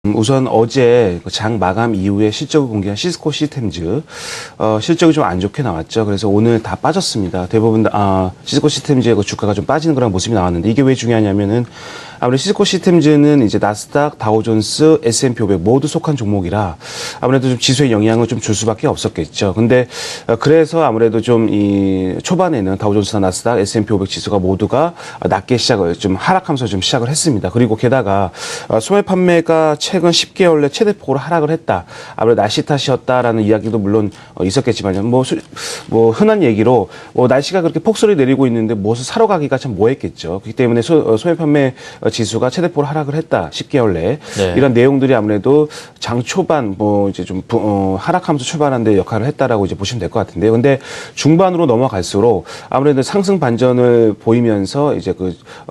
우선 어제 장 마감 이후에 실적을 공개한 시스코 시스템즈 실적이 좀 안 좋게 나왔죠. 그래서 오늘 다 빠졌습니다. 대부분 시스코 시스템즈의 그 주가가 좀 빠지는 그런 모습이 나왔는데 이게 왜 중요하냐면은 아무래도 시스코 시스템즈는 이제 나스닥, 다우존스, S&P 500 모두 속한 종목이라 아무래도 좀 지수에 영향을 좀 줄 수밖에 없었겠죠. 근데 그래서 아무래도 좀 이 초반에는 다우존스나 나스닥, S&P 500 지수가 모두가 낮게 시작을 좀 하락하면서 좀 시작을 했습니다. 그리고 게다가 소매 판매가 최근 10개월 내 최대폭으로 하락을 했다. 아무래도 날씨 탓이었다라는 이야기도 물론 있었겠지만 뭐 흔한 얘기로 날씨가 그렇게 폭설이 내리고 있는데 무엇을 사러 가기가 참 뭐했겠죠. 그렇기 때문에 소매 판매 지수가 최대폭으로 하락을 했다. 10개월 내에. 네. 이런 내용들이 아무래도 장 초반 이제 좀 하락하면서 출발하는 데 역할을 했다라고 이제 보시면 될 것 같은데요. 근데 중반으로 넘어갈수록 아무래도 상승 반전을 보이면서 이제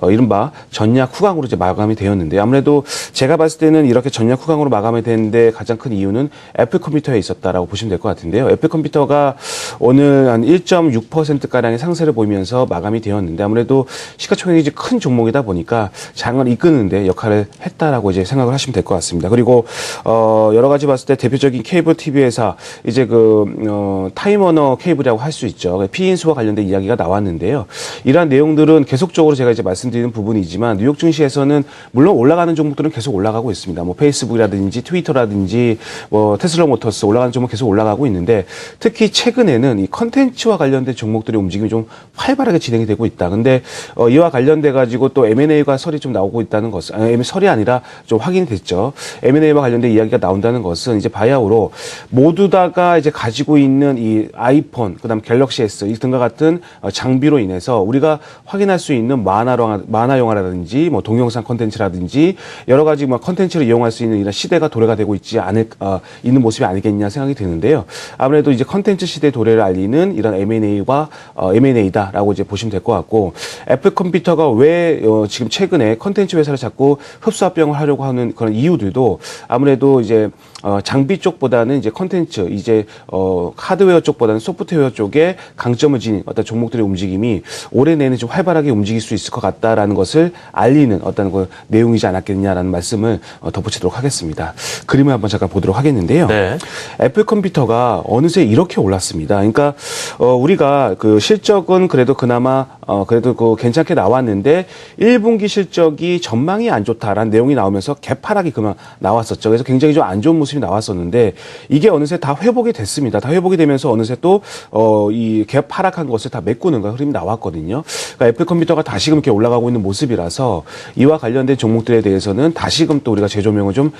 이른바 전략 후강으로 이제 마감이 되었는데 아무래도 제가 봤을 때는 이렇게 전략 후강으로 마감이 되는데 가장 큰 이유는 애플 컴퓨터에 있었다라고 보시면 될 것 같은데요. 애플 컴퓨터가 오늘 한 1.6%가량의 상세를 보이면서 마감이 되었는데 아무래도 시가총액이 큰 종목이다 보니까 장을 이끄는데 역할을 했다라고 이제 생각을 하시면 될 것 같습니다. 그리고 여러 가지 봤을 때 대표적인 케이블 TV 회사 이제 타임워너 케이블이라고 할 수 있죠. 피인수와 관련된 이야기가 나왔는데요. 이러한 내용들은 계속적으로 제가 이제 말씀드리는 부분이지만 뉴욕 증시에서는 물론 올라가는 종목들은 계속 올라가고 있습니다. 페이스북이라든지 트위터라든지 테슬라 모터스 올라가는 종목 계속 올라가고 있는데 특히 최근에는 이 컨텐츠와 관련된 종목들의 움직임이 좀 활발하게 진행이 되고 있다. 근데 이와 관련돼 가지고 또 M&A가 설이 좀 나오고 있다는 것은 설이 아니라 좀 확인이 됐죠. M&A와 관련된 이야기가 나온다는 것은 이제 바야흐로 모두 다가 이제 가지고 있는 이 아이폰, 그다음 갤럭시 S 등과 같은 장비로 인해서 우리가 확인할 수 있는 만화 영화라든지 동영상 콘텐츠라든지 여러 가지 콘텐츠를 이용할 수 있는 이런 시대가 도래가 되고 있는 모습이 아니겠냐 생각이 드는데요. 아무래도 이제 콘텐츠 시대 도래를 알리는 이런 M&A다라고 이제 보시면 될 것 같고 애플 컴퓨터가 왜 지금 최근에 콘텐츠 회사를 자꾸 흡수합병을 하려고 하는 그런 이유들도 아무래도 이제 장비 쪽보다는 이제 콘텐츠, 이제 하드웨어 쪽보다는 소프트웨어 쪽에 강점을 지닌 어떤 종목들의 움직임이 올해 내내 좀 활발하게 움직일 수 있을 것 같다라는 것을 알리는 어떤 내용이지 않았겠냐라는 말씀을 덧붙이도록 하겠습니다. 그림을 한번 잠깐 보도록 하겠는데요. 네. 애플 컴퓨터가 어느새 이렇게 올랐습니다. 그러니까 우리가 실적은 그래도 그나마 그래도 괜찮게 나왔는데 1분기 실적이 전망이 안 좋다라는 내용이 나오면서 개파락이 그만 나왔었죠. 그래서 굉장히 좀 안 좋은 모습이 나왔었는데 이게 어느새 다 회복이 됐습니다. 다 회복이 되면서 어느새 또 이 개파락한 것을 다 메꾸는 흐름이 나왔거든요. 그러니까 애플 컴퓨터가 다시금 이렇게 올라가고 있는 모습이라서 이와 관련된 종목들에 대해서는 다시금 또 우리가 재조명을 좀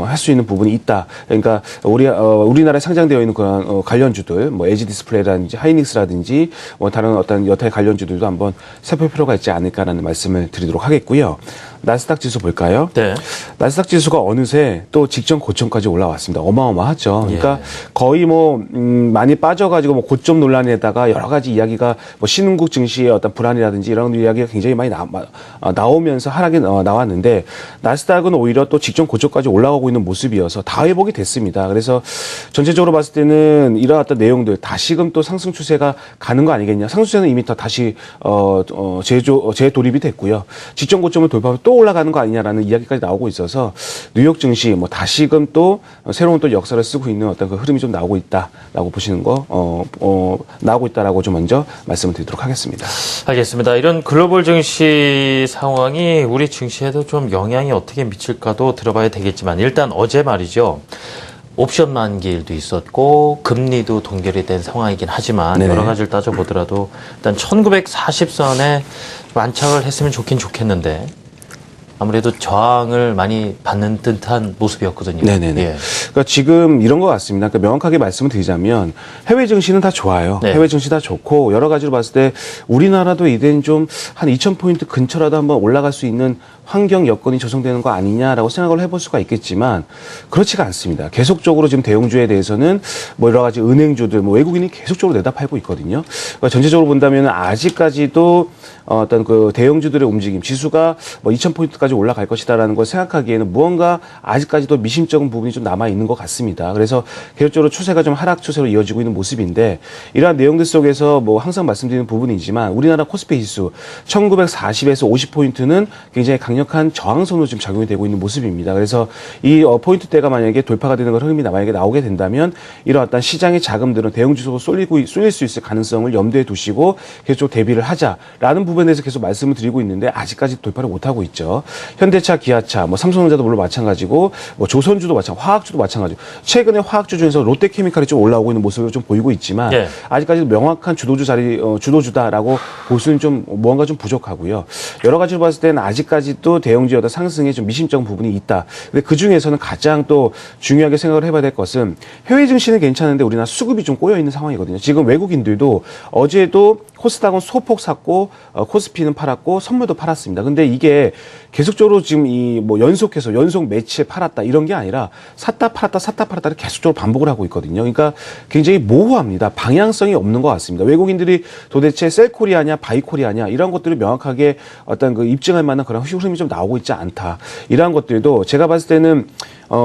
할 수 있는 부분이 있다. 그러니까 우리나라에 상장되어 있는 그런 관련주들, LG 디스플레이라든지 하이닉스라든지 다른 어떤 여타의 관련주들도 한번 살펴볼 필요가 있지 않을까라는 말씀을 드리도록 하겠고요. 나스닥 지수 볼까요? 네. 나스닥 지수가 어느새 또 직전 고점까지 올라왔습니다. 어마어마하죠. 그러니까 거의 많이 빠져가지고 고점 논란에다가 여러 가지 이야기가 신흥국 증시의 어떤 불안이라든지 이런 이야기가 굉장히 많이 나오면서 하락이 나왔는데 나스닥은 오히려 또 직전 고점까지 올라가고 있는 모습이어서 다 회복이 됐습니다. 그래서 전체적으로 봤을 때는 이러한 어떤 내용들 다시금 또 상승 추세가 가는 거 아니겠냐. 상승 추세는 이미 다시 재도립이 됐고요. 직전 고점을 돌파하면 또 올라가는 거 아니냐라는 이야기까지 나오고 있어서 뉴욕 증시 다시금 또 새로운 또 역사를 쓰고 있는 어떤 흐름이 좀 나오고 있다라고 보시는 나오고 있다라고 좀 먼저 말씀을 드리도록 하겠습니다. 알겠습니다. 이런 글로벌 증시 상황이 우리 증시에도 좀 영향이 어떻게 미칠까도 들어봐야 되겠지만 일단 어제 말이죠. 옵션 만기일도 있었고 금리도 동결이 된 상황이긴 하지만 네네. 여러 가지를 따져보더라도 일단 1940선에 안착을 했으면 좋겠는데 아무래도 저항을 많이 받는 듯한 모습이었거든요. 네네네. 예. 그러니까 지금 이런 것 같습니다. 그러니까 명확하게 말씀을 드리자면 해외 증시는 다 좋아요. 네. 해외 증시 다 좋고 여러 가지로 봤을 때 우리나라도 이젠 좀 한 2,000포인트 근처라도 한번 올라갈 수 있는 환경 여건이 조성되는 거 아니냐라고 생각을 해볼 수가 있겠지만 그렇지가 않습니다. 계속적으로 지금 대형주에 대해서는 여러 가지 은행주들, 외국인이 계속적으로 내다 팔고 있거든요. 그러니까 전체적으로 본다면 아직까지도 어떤 대형주들의 움직임, 지수가 2,000포인트까지 올라갈 것이다라는 걸 생각하기에는 무언가 아직까지도 미심쩍은 부분이 좀 남아 있는 것 같습니다. 그래서 계속적으로 추세가 좀 하락 추세로 이어지고 있는 모습인데 이러한 내용들 속에서 항상 말씀드리는 부분이지만 우리나라 코스피 지수 1940에서 50포인트는 굉장히 강력 강력한 저항선으로 지금 작용이 되고 있는 모습입니다. 그래서 이 포인트대가 만약에 돌파가 되는 걸 흐름이 만약에 나오게 된다면 이런 어떤 시장의 자금들은 대형주식으로 쏠릴 수 있을 가능성을 염두에 두시고 계속 대비를 하자라는 부분에 대해서 계속 말씀을 드리고 있는데 아직까지 돌파를 못하고 있죠. 현대차, 기아차, 뭐 삼성전자도 물론 마찬가지고 뭐 조선주도 마찬가지고 화학주도 마찬가지고 최근에 화학주 중에서 롯데케미칼이 좀 올라오고 있는 모습을 좀 보이고 있지만 예. 아직까지도 명확한 주도주다라고 볼 수는 좀 뭔가 좀 부족하고요. 여러 가지로 봤을 때는 아직까지도 대형주의 어떤 상승에 좀 미심쩍은 부분이 있다. 근데 그 중에서는 가장 또 중요하게 생각을 해봐야 될 것은 해외 증시는 괜찮은데 우리나라 수급이 좀 꼬여 있는 상황이거든요. 지금 외국인들도 어제도 코스닥은 소폭 샀고 코스피는 팔았고 선물도 팔았습니다. 근데 이게 계속적으로 지금 이 뭐 연속 매치에 팔았다 이런 게 아니라 샀다 팔았다를 계속적으로 반복을 하고 있거든요. 그러니까 굉장히 모호합니다. 방향성이 없는 것 같습니다. 외국인들이 도대체 셀코리아냐 바이코리아냐 이런 것들을 명확하게 어떤 그 입증할 만한 그런 흐름이 좀 나오고 있지 않다. 이러한 것들도 제가 봤을 때는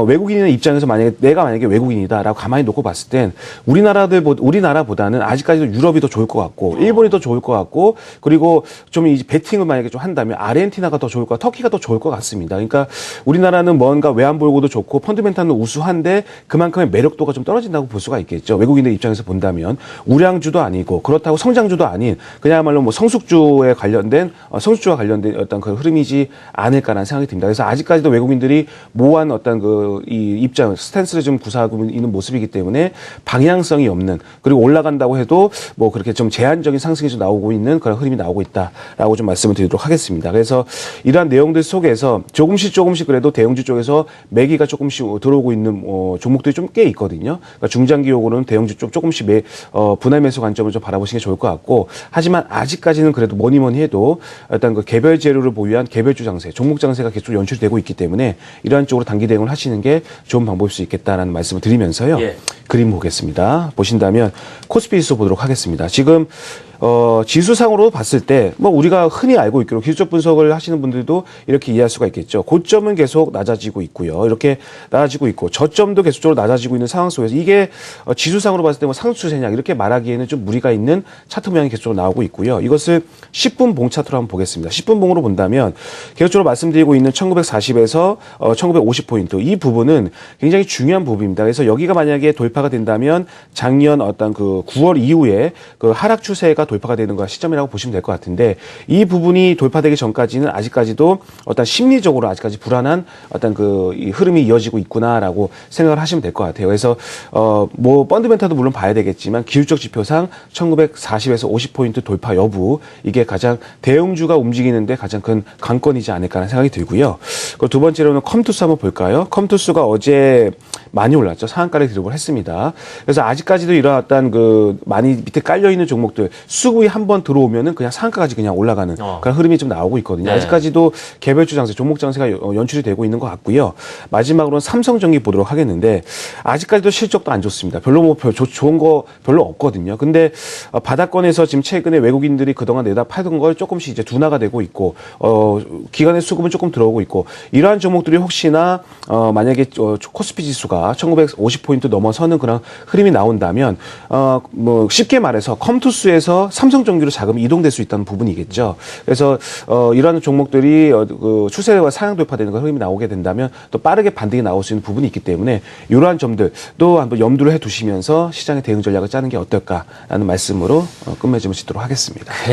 외국인의 입장에서 내가 만약에 외국인이다라고 가만히 놓고 봤을 땐 우리나라보다는 아직까지도 유럽이 더 좋을 것 같고 일본이 더 좋을 것 같고 그리고 좀 이 베팅을 만약에 좀 한다면 아르헨티나가 더 좋을 것 같고 터키가 더 좋을 것 같습니다. 그러니까 우리나라는 뭔가 외환 보유고도 좋고 펀드멘탈은 우수한데 그만큼의 매력도가 좀 떨어진다고 볼 수가 있겠죠. 외국인의 입장에서 본다면 우량주도 아니고 그렇다고 성장주도 아닌 그야말로 뭐 성숙주와 관련된 어떤 그 흐름이지 않을까라는 생각이 듭니다. 그래서 아직까지도 외국인들이 모호한 어떤 이 입장, 스탠스를 좀 구사하고 있는 모습이기 때문에 방향성이 없는 그리고 올라간다고 해도 뭐 그렇게 좀 제한적인 상승이 좀 나오고 있는 그런 흐름이 나오고 있다라고 좀 말씀을 드리도록 하겠습니다. 그래서 이러한 내용들 속에서 조금씩 그래도 대형주 쪽에서 매기가 조금씩 들어오고 있는 종목들이 좀 꽤 있거든요. 그러니까 중장기적으로는 대형주 쪽 조금씩 분할 매수 관점을 좀 바라보시는 게 좋을 것 같고 하지만 아직까지는 그래도 뭐니 해도 일단 그 개별 재료를 보유한 개별주 장세, 종목 장세가 계속 연출되고 있기 때문에 이러한 쪽으로 단기 대응을 하시는 게 좋은 방법일 수 있겠다라는 말씀을 드리면서요. 예. 그림 보겠습니다. 보신다면 코스피 지수 보도록 하겠습니다. 지금 지수상으로 봤을 때 뭐 우리가 흔히 알고 있기로 기술적 분석을 하시는 분들도 이렇게 이해할 수가 있겠죠. 고점은 계속 낮아지고 있고요. 이렇게 낮아지고 있고 저점도 계속적으로 낮아지고 있는 상황 속에서 이게 지수상으로 봤을 때 뭐 상승추세냐 이렇게 말하기에는 좀 무리가 있는 차트 모양이 계속적으로 나오고 있고요. 이것을 10분 봉 차트로 한번 보겠습니다. 10분 봉으로 본다면 계속적으로 말씀드리고 있는 1940에서 1950포인트 이 부분은 굉장히 중요한 부분입니다. 그래서 여기가 만약에 돌파가 된다면 작년 어떤 그 9월 이후에 그 하락 추세가 돌파가 되는 거 시점이라고 보시면 될 것 같은데 이 부분이 돌파되기 전까지는 아직까지도 어떤 심리적으로 아직까지 불안한 어떤 이 흐름이 이어지고 있구나라고 생각을 하시면 될 것 같아요. 그래서 뭐 펀드멘탈도 물론 봐야 되겠지만 기술적 지표상 1940에서 50포인트 돌파 여부 이게 가장 대형주가 움직이는데 가장 큰 관건이지 않을까라는 생각이 들고요. 그리고 두 번째로는 컴투스 한번 볼까요? 컴투스가 어제 많이 올랐죠. 상한가를 기록을 했습니다. 그래서 아직까지도 이러한 많이 밑에 깔려 있는 종목들 수급이 한번 들어오면은 그냥 상한가까지 그냥 올라가는 그런 흐름이 좀 나오고 있거든요. 네. 아직까지도 개별주 장세, 종목 장세가 연출이 되고 있는 것 같고요. 마지막으로는 삼성전기 보도록 하겠는데 아직까지도 실적도 안 좋습니다. 별로 뭐 좋은 거 별로 없거든요. 근데 바닥권에서 지금 최근에 외국인들이 그동안 내다 팔던 걸 조금씩 이제 둔화가 되고 있고 기관의 수급은 조금 들어오고 있고 이러한 종목들이 혹시나 만약에 코스피 지수가 1950포인트 넘어서는 그런 흐름이 나온다면 뭐 쉽게 말해서 컴투스에서 삼성전기로 자금이 이동될 수 있다는 부분이겠죠. 그래서 이러한 종목들이 그 추세와 상향 돌파되는 흐름이 나오게 된다면 또 빠르게 반등이 나올 수 있는 부분이 있기 때문에 이러한 점들도 한번 염두를 해두시면서 시장의 대응 전략을 짜는 게 어떨까라는 말씀으로 끝맺음을 짓도록 하겠습니다.